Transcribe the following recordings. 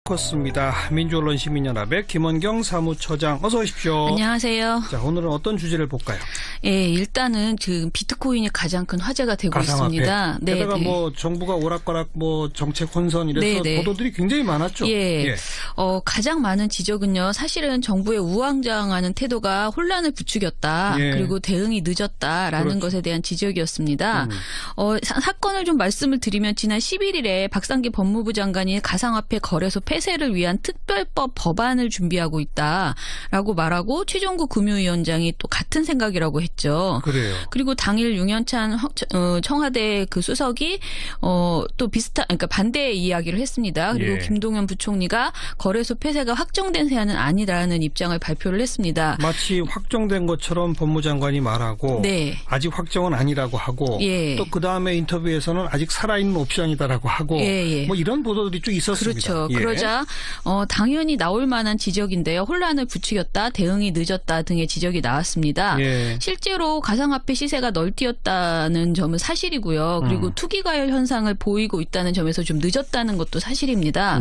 컸습니다. 민주언론 시민연합의 김원경 사무처장 어서 오십시오. 안녕하세요. 자, 오늘은 어떤 주제를 볼까요? 예, 일단은 지금 비트코인이 가장 큰 화제가 되고 가상화폐. 있습니다. 네, 게다가 뭐 정부가 오락가락 뭐 정책 혼선 이래서 보도들이 굉장히 많았죠. 예. 가장 많은 지적은요. 사실은 정부의 우왕좌왕하는 태도가 혼란을 부추겼다. 그리고 대응이 늦었다라는 것에 대한 지적이었습니다. 사건을 좀 말씀을 드리면 지난 11일에 박상기 법무부 장관이 가상화폐 거래소 폐쇄를 위한 특별법 법안을 준비하고 있다라고 말하고 최종구 금융위원장이 또 같은 생각이라고 했죠. 그래요. 그리고 당일 윤현찬 청와대 그 수석이 또 비슷한 그러니까 반대의 이야기를 했습니다. 그리고 김동연 부총리가 거래소 폐쇄가 확정된 사안은 아니라는 입장을 발표를 했습니다. 마치 확정된 것처럼 법무장관이 말하고 아직 확정은 아니라고 하고 또 그다음에 인터뷰에서는 아직 살아있는 옵션이다라고 하고 뭐 이런 보도들이 쭉 있었습니다. 그렇죠. 그러자 당연히 나올 만한 지적인데요. 혼란을 부추겼다, 대응이 늦었다 등의 지적이 나왔습니다. 실제로 가상화폐 시세가 널뛰었다는 점은 사실이고요. 그리고 투기과열 현상을 보이고 있다는 점에서 좀 늦었다는 것도 사실입니다.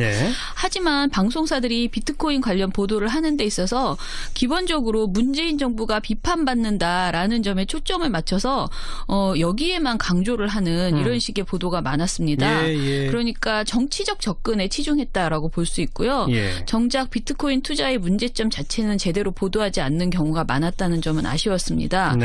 하지만 방송사들이 비트코인 관련 보도를 하는 데 있어서 기본적으로 문재인 정부가 비판받는다라는 점에 초점을 맞춰서 여기에만 강조를 하는 이런 식의 보도가 많았습니다. 그러니까 정치적 접근에 치중했다라고 볼 수 있고요. 정작 비트코인 투자의 문제점 자체는 제대로 보도하지 않는 경우가 많았다는 점은 아쉬웠습니다.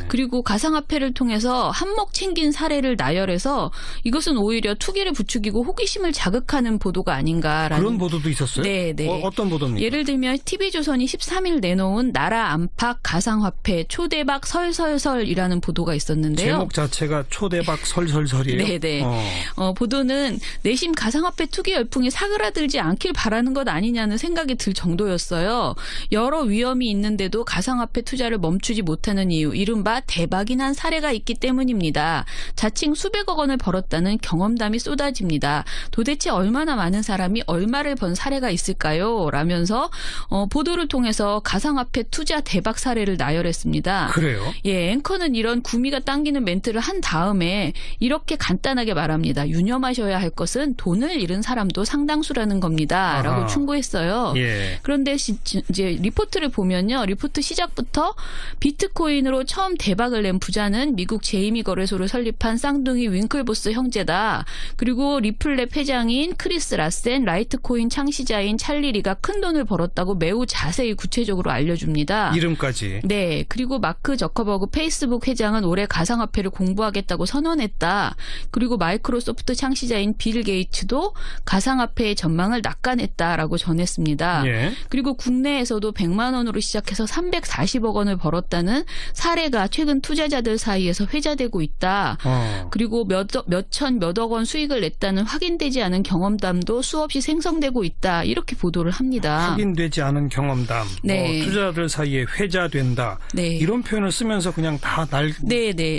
그리고 가상화폐를 통해서 한몫 챙긴 사례를 나열해서 이것은 오히려 투기를 부추기고 호기심을 자극하는 보도가 아닌가라는. 그런 보도도 있었어요? 네. 어떤 보도입니까? 예를 들면 TV조선이 13일 내놓은 나라 안팎 가상화폐 초대박 설설설이라는 보도가 있었는데요. 제목 자체가 초대박 설설설이에요? 네. 보도는 내심 가상화폐 투기 열풍이 사그라들지 않길 바라는 것 아니냐는 생각이 들 정도였어요. 여러 위험이 있는데도 가상화폐 투자를 멈추지 못하는 이유, 이른바 대박이 난 사례가 있기 때문입니다. 자칭 수백억 원을 벌었다는 경험담이 쏟아집니다. 도대체 얼마나 많은 사람이 얼마를 번 사례가 있을까요? 라면서 보도를 통해서 가상화폐 투자 대박 사례를 나열했습니다. 그래요? 앵커는 이런 구미가 당기는 멘트를 한 다음에 이렇게 간단하게 말합니다. 유념하셔야 할 것은 돈을 잃은 사람도 상당수라는 겁니다. 라고 충고했어요. 그런데 이제 리포트를 보면요. 리포트 시작부터 비트코인으로 처음 대박을 낸 부자는 미국 제이미 거래소를 설립한 쌍둥이 윙클보스 형제다. 그리고 리플랩 회장인 크리스 라센, 라이트코인 창시자인 찰리 리가 큰 돈을 벌었다고 매우 자세히 구체적으로 알려줍니다. 이름까지. 네. 그리고 마크 저커버그 페이스북 회장은 올해 가상화폐를 공부하겠다고 선언했다. 그리고 마이크로소프트 창시자인 빌 게이츠도 가상화폐의 전망을 낙관했다라고 전했습니다. 그리고 국내에서도 100만 원으로 시작해서 340억 원을 벌었다는 사례가 최근 투자자들 사이에서 회자되고 있다. 그리고 몇억 원 수익을 냈다는 확인되지 않은 경험담도 수없이 생성되고 있다. 이렇게 보도를 합니다. 확인되지 않은 경험담, 투자자들 사이에 회자된다. 이런 표현을 쓰면서 그냥 다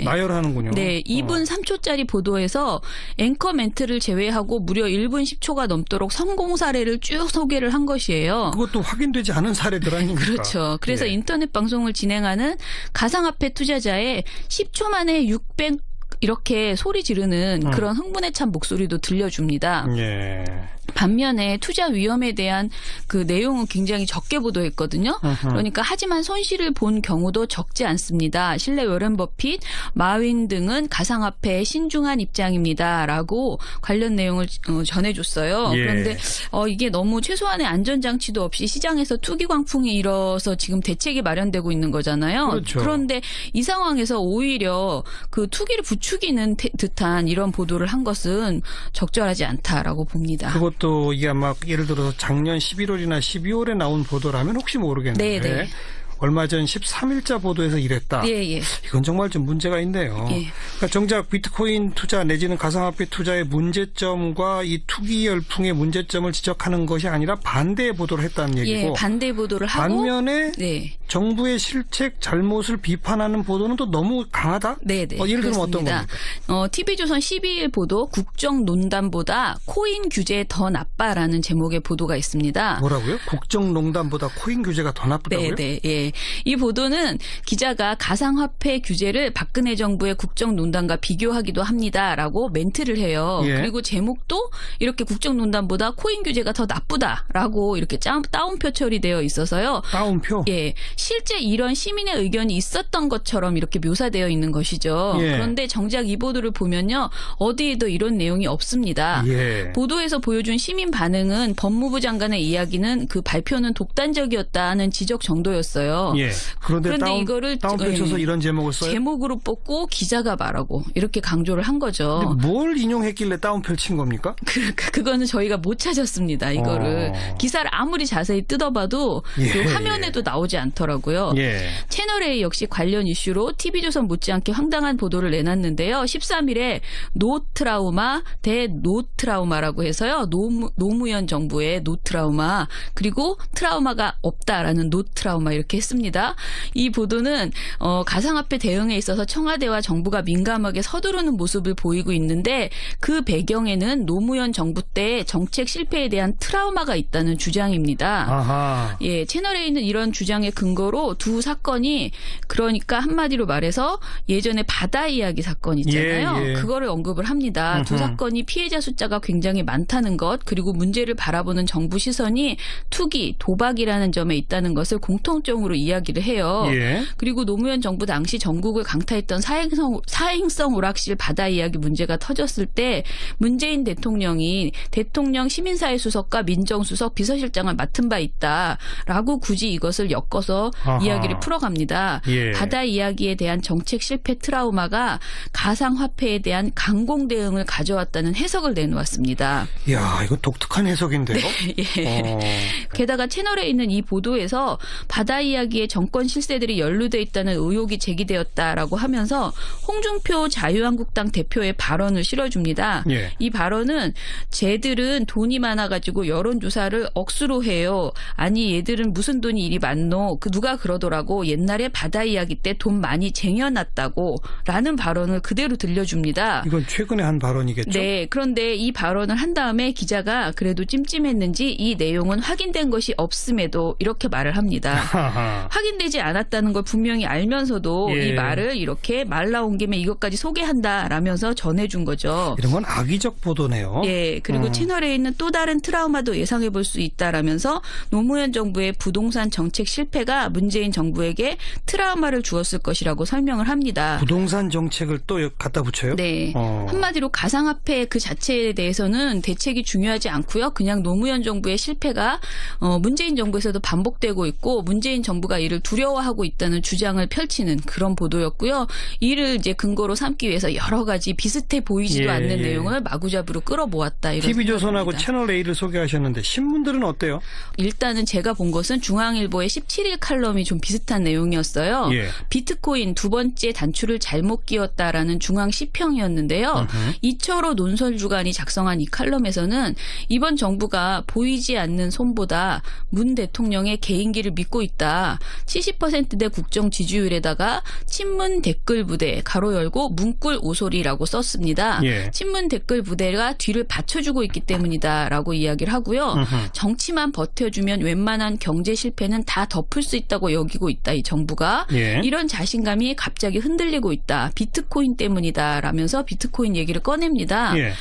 나열하는군요. 2분 3초짜리 보도에서 앵커 멘트를 제외하고 무려 1분 10초가 넘도록 성공 사례를 쭉 소개를 한 것이에요. 그것도 확인되지 않은 사례들 아닙니까? 그렇죠. 그래서 인터넷 방송을 진행하는 가상화폐 투자자의 10초 만에 600 이렇게 소리 지르는 그런 흥분에 찬 목소리도 들려줍니다. 반면에 투자 위험에 대한 그 내용은 굉장히 적게 보도했거든요. 그러니까 하지만 손실을 본 경우도 적지 않습니다. 실내 워렌 버핏, 마윈 등은 가상화폐에 신중한 입장입니다라고 관련 내용을 전해줬어요. 그런데 이게 너무 최소한의 안전장치도 없이 시장에서 투기 광풍이 일어서 지금 대책이 마련되고 있는 거잖아요. 그런데 이 상황에서 오히려 그 투기를 부추기는 듯한 이런 보도를 한 것은 적절하지 않다라고 봅니다. 그것도 이게 아마 예를 들어서 작년 11월이나 12월에 나온 보도라면 혹시 모르겠는데 얼마 전 13일자 보도에서 이랬다. 이건 정말 좀 문제가 있네요. 그러니까 정작 비트코인 투자 내지는 가상화폐 투자의 문제점과 이 투기 열풍의 문제점을 지적하는 것이 아니라 반대의 보도를 했다는 얘기고. 반대 보도를 하고. 반면에 정부의 실책 잘못을 비판하는 보도는 또 너무 강하다? 예를 들면 어떤 겁니까? TV조선 12일 보도 국정농단보다 코인 규제 더 나빠라는 제목의 보도가 있습니다. 뭐라고요? 국정농단보다 코인 규제가 더 나쁘다고요? 네. 이 보도는 기자가 가상화폐 규제를 박근혜 정부의 국정농단과 비교하기도 합니다라고 멘트를 해요. 예. 그리고 제목도 이렇게 국정농단보다 코인 규제가 더 나쁘다라고 이렇게 따옴표 처리되어 있어서요. 따옴표? 예. 실제 이런 시민의 의견이 있었던 것처럼 이렇게 묘사되어 있는 것이죠. 예. 그런데 정작 이 보도를 보면요. 어디에도 이런 내용이 없습니다. 예. 보도에서 보여준 시민 반응은 법무부 장관의 이야기는 그 발표는 독단적이었다는 지적 정도였어요. 예. 그런데 이거를 따옴표 쳐서 이런 제목을 써요? 제목으로 뽑고 기자가 말하고 이렇게 강조를 한 거죠. 뭘 인용했길래 따옴표를 친 겁니까? 그거는 저희가 못 찾았습니다. 이거를. 기사를 아무리 자세히 뜯어봐도 그 화면에도 나오지 않더라고요. 예. 채널A 역시 관련 이슈로 TV조선 못지않게 황당한 보도를 내놨는데요. 13일에 노트라우마 대 노트라우마라고 해서요. 노무현 정부의 노트라우마 그리고 트라우마가 없다라는 노트라우마 이렇게 했습니다. 이 보도는 가상화폐 대응에 있어서 청와대와 정부가 민감하게 서두르는 모습을 보이고 있는데 그 배경에는 노무현 정부 때 정책 실패에 대한 트라우마가 있다는 주장입니다. 아하. 예, 채널A는 이런 주장의 근거로 두 사건이 그러니까 한마디로 말해서 예전에 바다 이야기 사건 있잖아요. 예. 그거를 언급을 합니다. 두 사건이 피해자 숫자가 굉장히 많다는 것 그리고 문제를 바라보는 정부 시선이 투기, 도박이라는 점에 있다는 것을 공통점으로 이야기를 해요. 예. 그리고 노무현 정부 당시 전국을 강타했던 사행성 오락실 바다 이야기 문제가 터졌을 때 문재인 대통령이 대통령 시민사회 수석과 민정수석 비서실장을 맡은 바 있다라고 굳이 이것을 엮어서 이야기를 풀어갑니다. 예. 바다 이야기에 대한 정책 실패 트라우마가 가상화폐에 대한 강공 대응을 가져왔다는 해석을 내놓았습니다. 이야, 이거 독특한 해석인데요. 네, 예. 게다가 채널에 있는 이 보도에서 바다 이야기에 정권 실세들이 연루돼 있다는 의혹이 제기되었다라고 하면서 홍준표 자유한국당 대표의 발언을 실어줍니다. 예. 이 발언은 쟤들은 돈이 많아가지고 여론조사를 억수로 해요. 아니 얘들은 무슨 돈이 이리 많노. 누가 그러더라고. 옛날에 바다 이야기 때 돈 많이 쟁여놨다고 라는 발언을 그대로 들려줍니다. 이건 최근에 한 발언이겠죠? 네. 그런데 이 발언을 한 다음에 기자가 그래도 찜찜했는지 이 내용은 확인된 것이 없음에도 이렇게 말을 합니다. 확인되지 않았다는 걸 분명히 알면서도 예. 이 말을 이렇게 말 나온 김에 이것까지 소개한다라면서 전해준 거죠. 이런 건 악의적 보도네요. 예. 그리고 채널에 있는 또 다른 트라우마도 예상해 볼 수 있다라면서 노무현 정부의 부동산 정책 실패가 문재인 정부에게 트라우마를 주었을 것이라고 설명을 합니다. 부동산 정책을 또 갖다 붙여요? 네. 한마디로 가상화폐 그 자체에 대해서는 대책이 중요하지 않고요. 그냥 노무현 정부의 실패가 문재인 정부에서도 반복되고 있고 문재인 정부가 이를 두려워하고 있다는 주장을 펼치는 그런 보도였고요. 이를 이제 근거로 삼기 위해서 여러 가지 비슷해 보이지도 않는 내용을 마구잡이로 끌어모았다. 이런 TV조선하고 채널A를 소개하셨는데 신문들은 어때요? 일단은 제가 본 것은 중앙일보의 17일 칼럼이 좀 비슷한 내용이었어요. 예. 비트코인 두 번째 단추를 잘못 끼웠다라는 중앙 시평이었는데요. 이철호 논설주간이 작성한 이 칼럼에서는 이번 정부가 보이지 않는 손보다 문 대통령의 개인기를 믿고 있다. 70%대 국정 지지율에다가 친문 댓글 부대 가로 열고 문꿀 오소리라고 썼습니다. 예. 친문 댓글 부대가 뒤를 받쳐주고 있기 때문이다라고 이야기를 하고요. 정치만 버텨주면 웬만한 경제 실패는 다 덮을 수 있다고 여기고 있다. 이 정부가. 예. 이런 자신감이 갑자기 흔들리고 있다. 비트코인 때문이다라면서 비트코인 얘기를 꺼냅니다. 예.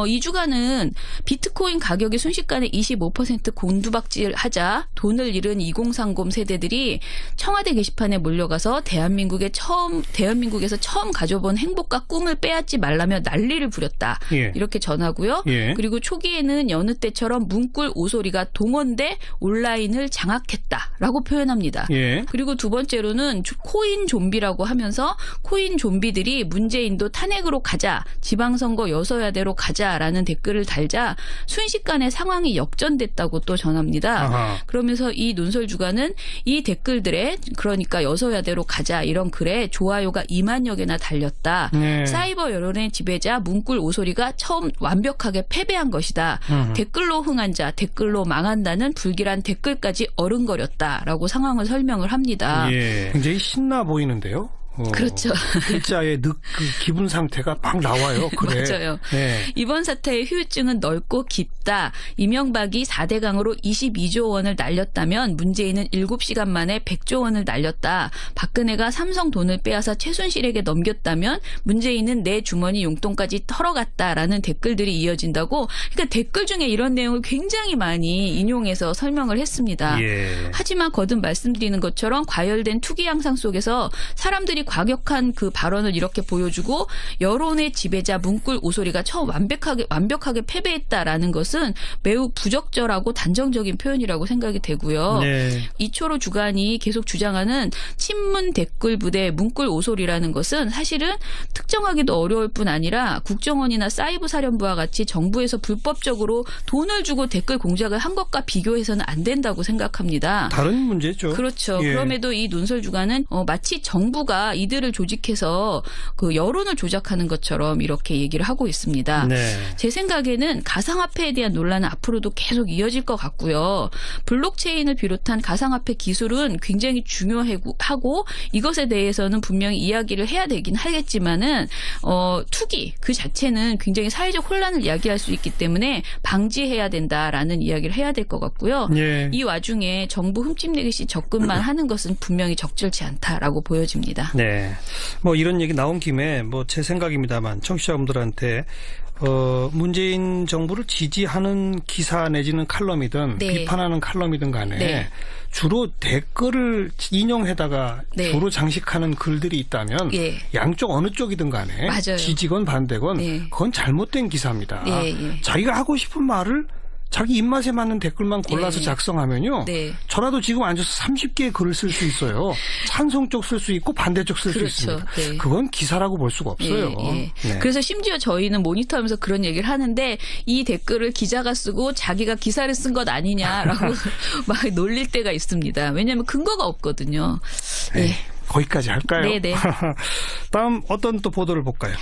이 주간은 비트코인 가격이 순식간에 25% 곤두박질하자 돈을 잃은 2030 세대들이 청와대 게시판에 몰려가서 대한민국에서 처음 가져본 행복과 꿈을 빼앗지 말라며 난리를 부렸다. 예. 이렇게 전하고요. 예. 그리고 초기에는 여느 때처럼 문꿀 오소리가 동원돼 온라인을 장악했다라고 표현합니다. 예. 그리고 두 번째로는 코인 좀비라고 하면서 코인 좀비들이 문재인도 탄핵으로 가자, 지방선거 여서야대로 가자라는 댓글을 달자 순식간에 상황이 역전됐다고 또 전합니다. 아하. 그러면서 이 논설주간은 이 댓글들에 그러니까 여서야대로 가자 이런 글에 좋아요가 2만여 개나 달렸다. 네. 사이버 여론의 지배자 문꿀 오소리가 처음 완벽하게 패배한 것이다. 댓글로 흥한 자, 댓글로 망한다는 불길한 댓글까지 어른거렸다라고 상황을 설명을 합니다. 예. 굉장히 신나 보이는데요. 그렇죠. 필자의 그 기분 상태가 막 나와요. 그래. 맞아요. 네. 이번 사태의 후유증은 넓고 깊다. 이명박이 4대강으로 22조 원을 날렸다면 문재인은 7시간 만에 100조 원을 날렸다. 박근혜가 삼성 돈을 빼앗아 최순실에게 넘겼다면 문재인은 내 주머니 용돈까지 털어갔다라는 댓글들이 이어진다고. 그러니까 댓글 중에 이런 내용을 굉장히 많이 인용해서 설명을 했습니다. 예. 하지만 거듭 말씀드리는 것처럼 과열된 투기 양상 속에서 사람들이 과격한 그 발언을 이렇게 보여주고 여론의 지배자 문꿀 오소리가 처음 완벽하게 패배했다라는 것은 매우 부적절하고 단정적인 표현이라고 생각이 되고요. 네. 이초로 주간이 계속 주장하는 친문 댓글 부대 문꿀 오소리라는 것은 사실은 특정하기도 어려울 뿐 아니라 국정원이나 사이버 사령부와 같이 정부에서 불법적으로 돈을 주고 댓글 공작을 한 것과 비교해서는 안 된다고 생각합니다. 다른 문제죠. 그렇죠. 예. 그럼에도 이 논설 주간은 마치 정부가 이들을 조직해서 그 여론을 조작하는 것처럼 이렇게 얘기를 하고 있습니다. 네. 제 생각에는 가상화폐에 대한 논란은 앞으로도 계속 이어질 것 같고요. 블록체인을 비롯한 가상화폐 기술은 굉장히 중요하고 이것에 대해서는 분명히 이야기를 해야 되긴 하겠지만은 투기 그 자체는 굉장히 사회적 혼란을 야기할 수 있기 때문에 방지해야 된다라는 이야기를 해야 될 것 같고요. 예. 이 와중에 정부 흠집내듯이 접근만 하는 것은 분명히 적절치 않다라고 보여집니다. 네. 뭐 이런 얘기 나온 김에 뭐 제 생각입니다만 청취자분들한테 문재인 정부를 지지하는 기사 내지는 칼럼이든 네. 비판하는 칼럼이든 간에 네. 주로 댓글을 인용해다가 네. 주로 장식하는 글들이 있다면 예. 양쪽 어느 쪽이든 간에 맞아요. 지지건 반대건 예. 그건 잘못된 기사입니다. 예, 예. 자기가 하고 싶은 말을 자기 입맛에 맞는 댓글만 골라서 네. 작성하면요. 네. 저라도 지금 앉아서 30개의 글을 쓸 수 있어요. 찬성 쪽 쓸 수 있고 반대 쪽 쓸 수 그렇죠. 있습니다. 네. 그건 기사라고 볼 수가 없어요. 예, 예. 네. 그래서 심지어 저희는 모니터하면서 그런 얘기를 하는데 이 댓글을 기자가 쓰고 자기가 기사를 쓴 것 아니냐라고 막 놀릴 때가 있습니다. 왜냐하면 근거가 없거든요. 네. 예. 거기까지 할까요? 네네. 다음 어떤 또 보도를 볼까요?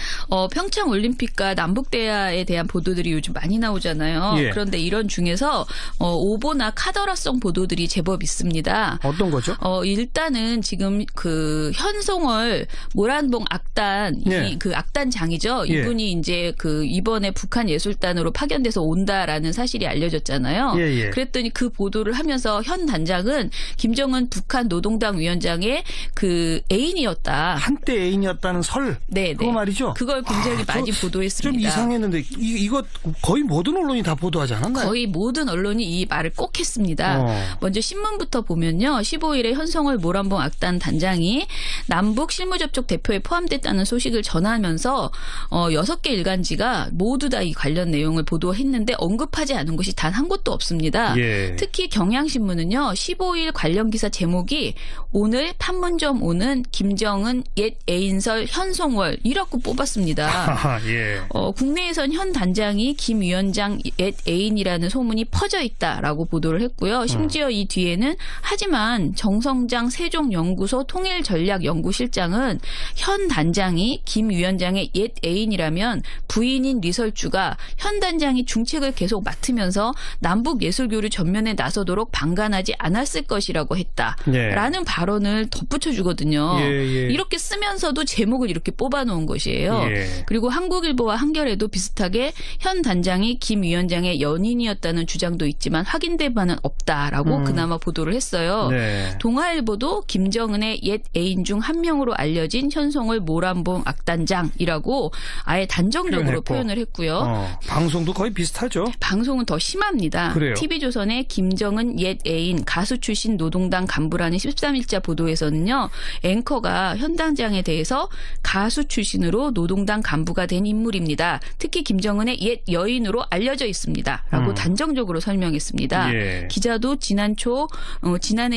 평창 올림픽과 남북 대화에 대한 보도들이 요즘 많이 나오잖아요. 예. 그런데 이런 중에서 오보나 카더라성 보도들이 제법 있습니다. 어떤 거죠? 일단은 지금 그 현송월 모란봉 악단 예. 그 악단장이죠. 예. 이분이 이제 그 이번에 북한 예술단으로 파견돼서 온다라는 사실이 알려졌잖아요. 예. 그랬더니 그 보도를 하면서 현 단장은 김정은 북한 노동당 위원장의 그 애인이었다. 한때 애인이었다는 설. 네, 그거 말이죠. 그걸 굉장히 많이 보도했습니다. 좀 이상했는데 이거 거의 모든 언론이 다 보도하지 않았나요? 거의 모든 언론이 이 말을 꼭 했습니다. 먼저 신문부터 보면요. 15일에 현송월 모란봉 악단 단장이 남북 실무접촉 대표에 포함됐다는 소식을 전하면서 6개 일간지가 모두 다 이 관련 내용을 보도했는데 언급하지 않은 곳이 단 한 곳도 없습니다. 예. 특히 경향신문은요. 15일 관련 기사 제목이 오늘 판문점 오는 김정은 옛 애인설 현송월 이라고 뽑았습니다. 예. 국내에선 현 단장이 김 위원장 옛 애인이라는 소문이 퍼져 있다라고 보도를 했고요. 심지어 이 뒤에는 하지만 정성장 세종연구소 통일전략연구실장은 현 단장이 김 위원장의 옛 애인이라면 부인인 리설주가 현 단장이 중책을 계속 맡으면서 남북 예술교류 전면에 나서도록 방관하지 않았을 것이라고 했다라는 발언을 덧붙여주거든요. 예. 이렇게 쓰면서도 제목을 이렇게 뽑아놓은 것이에요. 예. 그리고 한국일보와 한겨레도 비슷하게 현 단장이 김 위원장의 연인이었다는 주장도 있지만 확인된 바는 없다라고 그나마 보도를 했어요. 네. 동아일보도 김정은의 옛 애인 중 한 명으로 알려진 현송월 모란봉 악단장이라고 아예 단정적으로 표현을 했고요. 방송도 거의 비슷하죠. 방송은 더 심합니다. 그래요. TV조선의 김정은 옛 애인 가수 출신 노동당 간부라는 13일자 보도에서는요. 앵커가 현 단장에 대해서 가수 출신으로 노동당 간부가 된 인물입니다. 특히 김정은의 옛 여인으로 알려져 있습니다. 라고 단정적으로 설명했습니다. 예. 기자도 지난해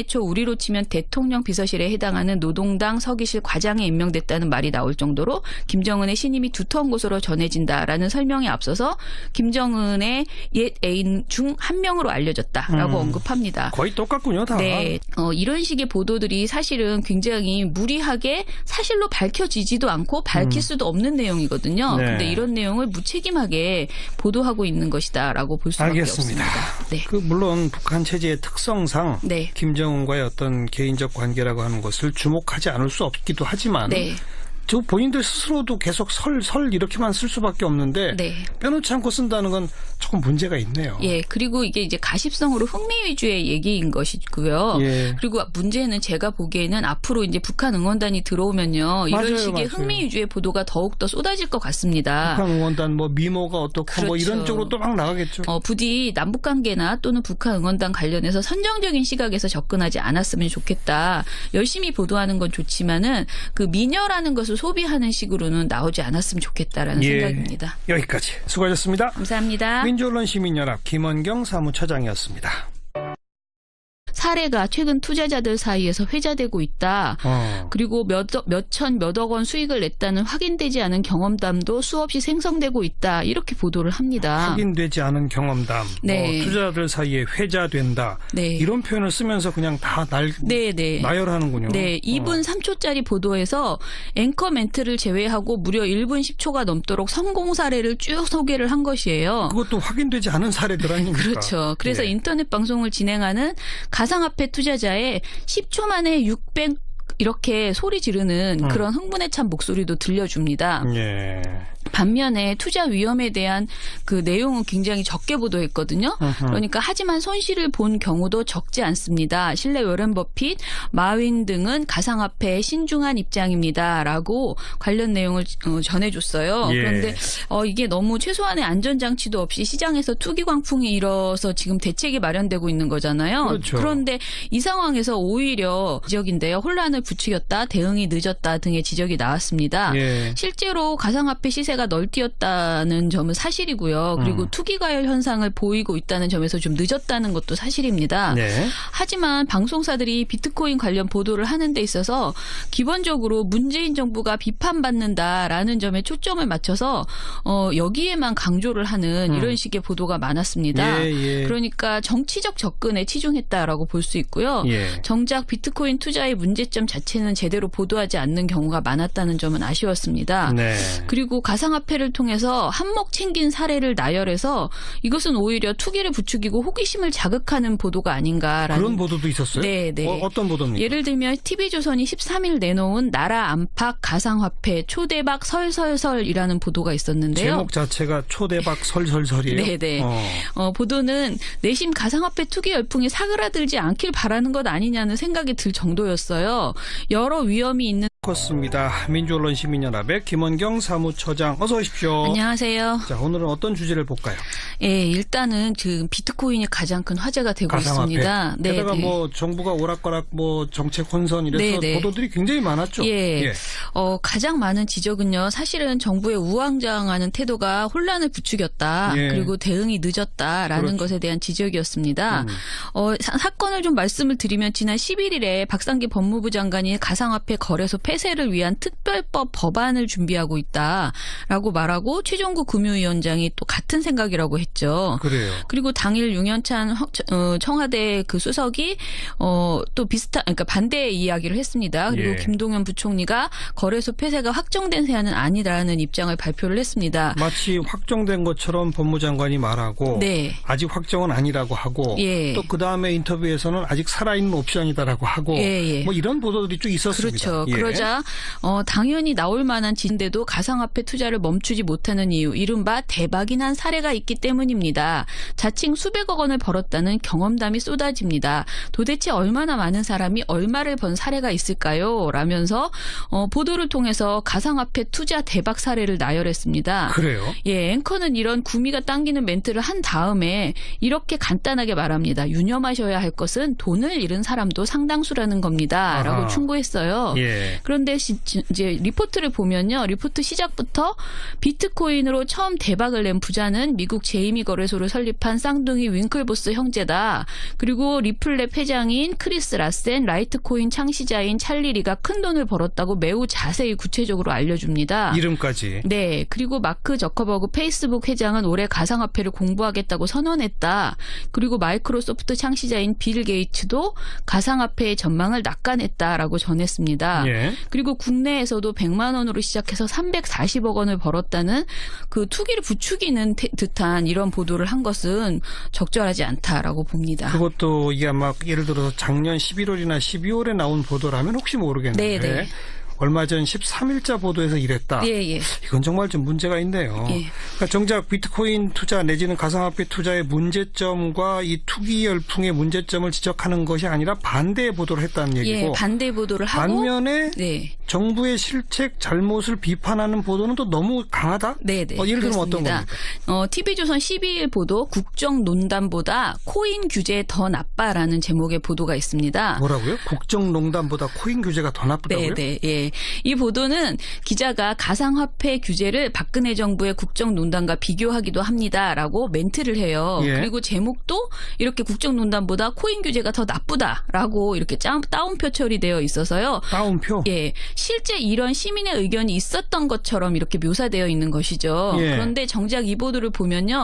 초 우리로 치면 대통령 비서실에 해당하는 노동당 서기실 과장에 임명됐다는 말이 나올 정도로 김정은의 신임이 두터운 곳으로 전해진다라는 설명에 앞서서 김정은의 옛 애인 중 한 명으로 알려졌다라고 언급합니다. 거의 똑같군요, 다. 네, 이런 식의 보도들이 사실은 굉장히 무리하게 사실로 밝혀지지도 않고 밝힐 수도 없는 내용이거든요. 그런데 이런 내용을 무책임하게 보도하고 있는 것이다라고 볼 수밖에 없습니다. 네. 물론 북한 체제의 특성상 김정은과의 어떤 개인적 관계라고 하는 것을 주목하지 않을 수 없기도 하지만 저 본인들 스스로도 계속 설 이렇게만 쓸 수밖에 없는데 빼놓지 않고 쓴다는 건 조금 문제가 있네요. 예, 그리고 이게 이제 가십성으로 흥미 위주의 얘기인 것이고요. 그리고 문제는 제가 보기에는 앞으로 이제 북한 응원단이 들어오면요, 이런 식의 흥미 위주의 보도가 더욱 더 쏟아질 것 같습니다. 북한 응원단 뭐 미모가 어떻고 뭐 이런 쪽으로 또 막 나가겠죠. 부디 남북 관계나 또는 북한 응원단 관련해서 선정적인 시각에서 접근하지 않았으면 좋겠다. 열심히 보도하는 건 좋지만은 그 미녀라는 것을 소비하는 식으로는 나오지 않았으면 좋겠다라는 생각입니다. 여기까지 수고하셨습니다. 감사합니다. 민주언론 시민연합 김원경 사무처장이었습니다. 사례가 최근 투자자들 사이에서 회자되고 있다. 그리고 몇억 원 수익을 냈다는 확인되지 않은 경험담도 수없이 생성되고 있다. 이렇게 보도를 합니다. 확인되지 않은 경험담, 투자자들 사이에 회자된다. 이런 표현을 쓰면서 그냥 다 나열하는군요. 네, 2분 3초짜리 보도에서 앵커 멘트를 제외하고 무려 1분 10초가 넘도록 성공 사례를 쭉 소개를 한 것이에요. 그것도 확인되지 않은 사례들 아닙니까? 그렇죠. 그래서 인터넷 방송을 진행하는 가상화폐 투자자의 10초 만에 600 이렇게 소리 지르는 그런 흥분에 찬 목소리도 들려줍니다. 반면에 투자 위험에 대한 그 내용은 굉장히 적게 보도했거든요. 그러니까 하지만 손실을 본 경우도 적지 않습니다. 실내 워렌 버핏, 마윈 등은 가상화폐에 신중한 입장입니다라고 관련 내용을 전해줬어요. 그런데 이게 너무 최소한의 안전장치도 없이 시장에서 투기 광풍이 일어서 지금 대책이 마련되고 있는 거잖아요. 그런데 이 상황에서 오히려 지적인데요. 혼란을 부추겼다, 대응이 늦었다 등의 지적이 나왔습니다. 실제로 가상화폐 시세가 널뛰었다는 점은 사실이고요. 그리고 투기 과열 현상을 보이고 있다는 점에서 좀 늦었다는 것도 사실입니다. 하지만 방송사들이 비트코인 관련 보도를 하는 데 있어서 기본적으로 문재인 정부가 비판받는다라는 점에 초점을 맞춰서 여기에만 강조를 하는 이런 식의 보도가 많았습니다. 그러니까 정치적 접근에 치중했다라고 볼 수 있고요. 정작 비트코인 투자의 문제점 자체는 제대로 보도하지 않는 경우가 많았다는 점은 아쉬웠습니다. 그리고 가상화폐를 통해서 한몫 챙긴 사례를 나열해서 이것은 오히려 투기를 부추기고 호기심을 자극하는 보도가 아닌가라는. 그런 보도도 있었어요? 네. 어떤 보도입니까? 예를 들면 TV조선이 13일 내놓은 나라 안팎 가상화폐 초대박 설설설이라는 보도가 있었는데요. 제목 자체가 초대박 설설설이에요? 네. 보도는 내심 가상화폐 투기 열풍이 사그라들지 않길 바라는 것 아니냐는 생각이 들 정도였어요. 여러 위험이 있는 그렇습니다. 민주언론 시민연합의 김원경 사무처장 어서 오십시오. 안녕하세요. 자, 오늘은 어떤 주제를 볼까요? 일단은 지금 비트코인이 가장 큰 화제가 되고 가상화폐. 있습니다. 게다가 뭐 정부가 오락가락 뭐 정책 혼선 이래서 보도들이 굉장히 많았죠. 가장 많은 지적은요. 사실은 정부의 우왕좌왕하는 태도가 혼란을 부추겼다. 그리고 대응이 늦었다라는 것에 대한 지적이었습니다. 사건을 좀 말씀을 드리면 지난 11일에 박상기 법무부 장관이 가상화폐 거래소 폐쇄를 위한 특별법 법안을 준비하고 있다라고 말하고 최종구 금융위원장이 또 같은 생각이라고 했죠. 그래요. 그리고 당일 윤현찬 청와대 그 수석이 또 그러니까 반대 이야기를 했습니다. 그리고 김동연 부총리가 거래소 폐쇄가 확정된 사안은 아니라는 입장을 발표를 했습니다. 마치 확정된 것처럼 법무장관이 말하고 아직 확정은 아니라고 하고 또 그다음에 인터뷰에서는 아직 살아있는 옵션이다라고 하고 뭐 이런 보도들이 쭉 있었습니다. 그렇죠. 그러자 당연히 나올 만한 진데도 가상화폐 투자를 멈추지 못하는 이유, 이른바 대박이 난 사례가 있기 때문입니다. 자칭 수백억 원을 벌었다는 경험담이 쏟아집니다. 도대체 얼마나 많은 사람이 얼마를 번 사례가 있을까요? 라면서 보도를 통해서 가상화폐 투자 대박 사례를 나열했습니다. 그래요? 앵커는 이런 구미가 당기는 멘트를 한 다음에 이렇게 간단하게 말합니다. 유념하셔야 할 것은 돈을 잃은 사람도 상당수라는 겁니다. 라고 충고했어요. 그런데 이제 리포트를 보면요. 리포트 시작부터 비트코인으로 처음 대박을 낸 부자는 미국 제이미 거래소를 설립한 쌍둥이 윙클보스 형제다. 그리고 리플랩 회장인 크리스 라센, 라이트코인 창시자인 찰리 리가 큰 돈을 벌었다고 매우 자세히 구체적으로 알려줍니다. 이름까지. 네. 그리고 마크 저커버그 페이스북 회장은 올해 가상화폐를 공부하겠다고 선언했다. 그리고 마이크로소프트 창시자인 빌 게이츠도 가상화폐의 전망을 낙관했다라고 전했습니다. 그리고 국내에서도 100만 원으로 시작해서 340억 원을 벌었다는 그 투기를 부추기는 듯한 이런 보도를 한 것은 적절하지 않다라고 봅니다. 그것도 이게 아마 예를 들어서 작년 11월이나 12월에 나온 보도라면 혹시 모르겠는데 네네. 얼마 전 13일자 보도에서 이랬다. 예. 이건 정말 좀 문제가 있네요. 예. 그러니까 정작 비트코인 투자 내지는 가상화폐 투자의 문제점과 이 투기 열풍의 문제점을 지적하는 것이 아니라 반대의 보도를 했다는 얘기고. 예, 반대 보도를 하고. 반면에 네. 정부의 실책 잘못을 비판하는 보도는 또 너무 강하다? 네네. 예를 들면 그렇습니다. 어떤 겁니까? TV조선 12일 보도 국정농단보다 코인 규제 더 나빠라는 제목의 보도가 있습니다. 뭐라고요? 국정농단보다 코인 규제가 더 나쁘다고요? 네. 예. 이 보도는 기자가 가상화폐 규제를 박근혜 정부의 국정농단과 비교하기도 합니다라고 멘트를 해요. 예. 그리고 제목도 이렇게 국정농단보다 코인 규제가 더 나쁘다라고 이렇게 따옴표 처리되어 있어서요. 따옴표? 예. 실제 이런 시민의 의견이 있었던 것처럼 이렇게 묘사되어 있는 것이죠. 예. 그런데 정작 이 보도를 보면요.